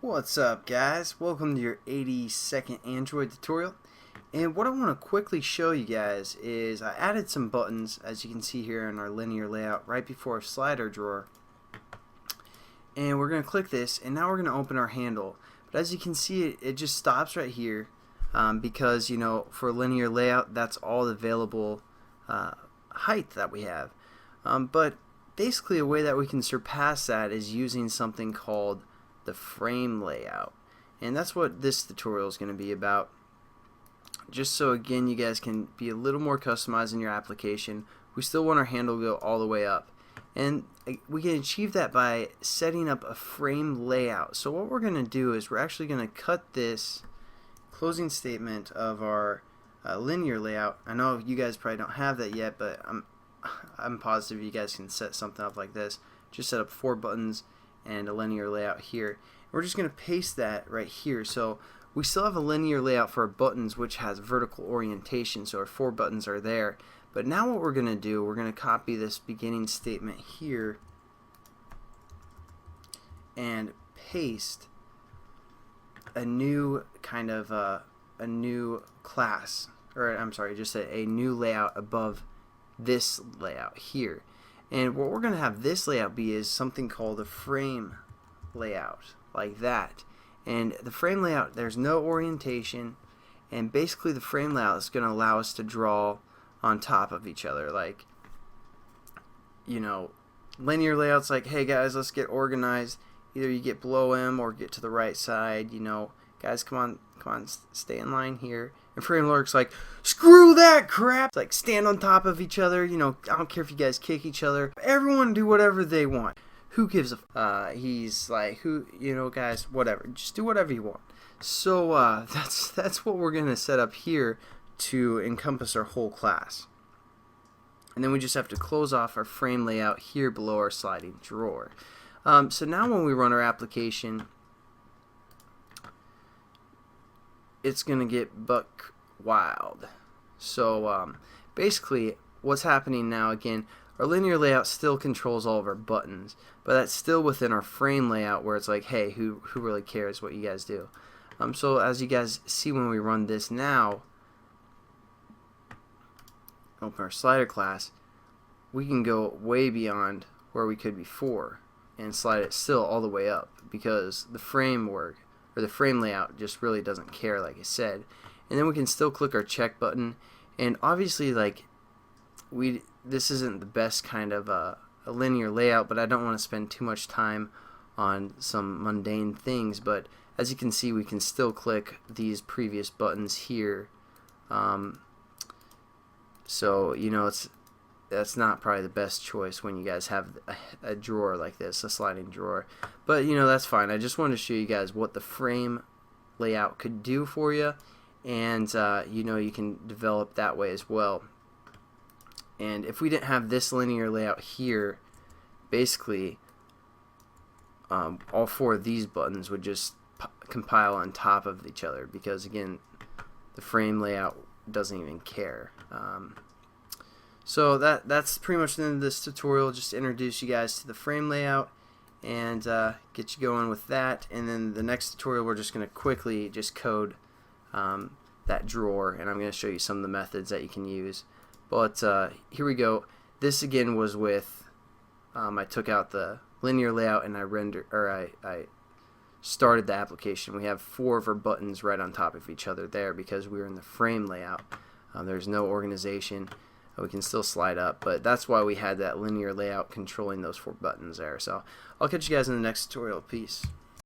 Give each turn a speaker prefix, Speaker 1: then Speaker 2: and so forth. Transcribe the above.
Speaker 1: What's up, guys? Welcome to your 80-second Android tutorial. And what I want to quickly show you guys is I added some buttons, as you can see here in our linear layout, right before our slider drawer. And we're going to click this, and now we're going to open our handle. But as you can see, it just stops right here because, you know, for linear layout, that's all the available height that we have. But basically, a way that we can surpass that is using something called the frame layout, and that's what this tutorial is going to be about. Just so again you guys can be a little more customized in your application. We still want our handle to go all the way up, and we can achieve that by setting up a frame layout. So what we're going to do is we're actually going to cut this closing statement of our linear layout. I know you guys probably don't have that yet, but I'm positive you guys can set something up like this. Just set up 4 buttons and a linear layout here. We're just going to paste that right here. So we still have a linear layout for our buttons, which has vertical orientation, so our 4 buttons are there. But now what we're going to do, we're going to copy this beginning statement here and paste a new kind of a new class, or I'm sorry, just a new layout above this layout here. And what we're going to have this layout be is something called a frame layout, like that. And the frame layout, there's no orientation, and basically the frame layout is going to allow us to draw on top of each other. Like, you know, linear layouts like, hey guys, let's get organized. Either you get below M or get to the right side. You know, guys, come on, stay in line here. And FrameLayout's like, screw that crap! It's like, stand on top of each other. You know, I don't care if you guys kick each other. Everyone do whatever they want. Who gives a he's like, who, you know, guys, whatever. Just do whatever you want. So that's what we're gonna set up here to encompass our whole class. And then we just have to close off our frame layout here below our sliding drawer. So now when we run our application, it's gonna get buck wild. So basically what's happening now, again, our linear layout still controls all of our buttons, but that's still within our frame layout where it's like, hey, who really cares what you guys do? So as you guys see when we run this now, open our slider class, we can go way beyond where we could before and slide it still all the way up, because the framework or the frame layout just really doesn't care, like I said. And then we can still click our check button, and obviously, like, this isn't the best kind of a linear layout, but I don't want to spend too much time on some mundane things. But as you can see, we can still click these previous buttons here. So you know, that's not probably the best choice when you guys have a drawer like this, a sliding drawer. But you know, that's fine. I just wanted to show you guys what the frame layout could do for you, and you know, you can develop that way as well. And if we didn't have this linear layout here, basically all 4 of these buttons would just compile on top of each other, because again, the frame layout doesn't even care. So that's pretty much the end of this tutorial. Just to introduce you guys to the frame layout and get you going with that. And then the next tutorial, we're just going to quickly just code that drawer, and I'm going to show you some of the methods that you can use. But here we go. This again was with I took out the linear layout and I started the application. We have 4 of our buttons right on top of each other there because we were in the frame layout. There's no organization. We can still slide up, but that's why we had that linear layout controlling those 4 buttons there. So I'll catch you guys in the next tutorial. Peace.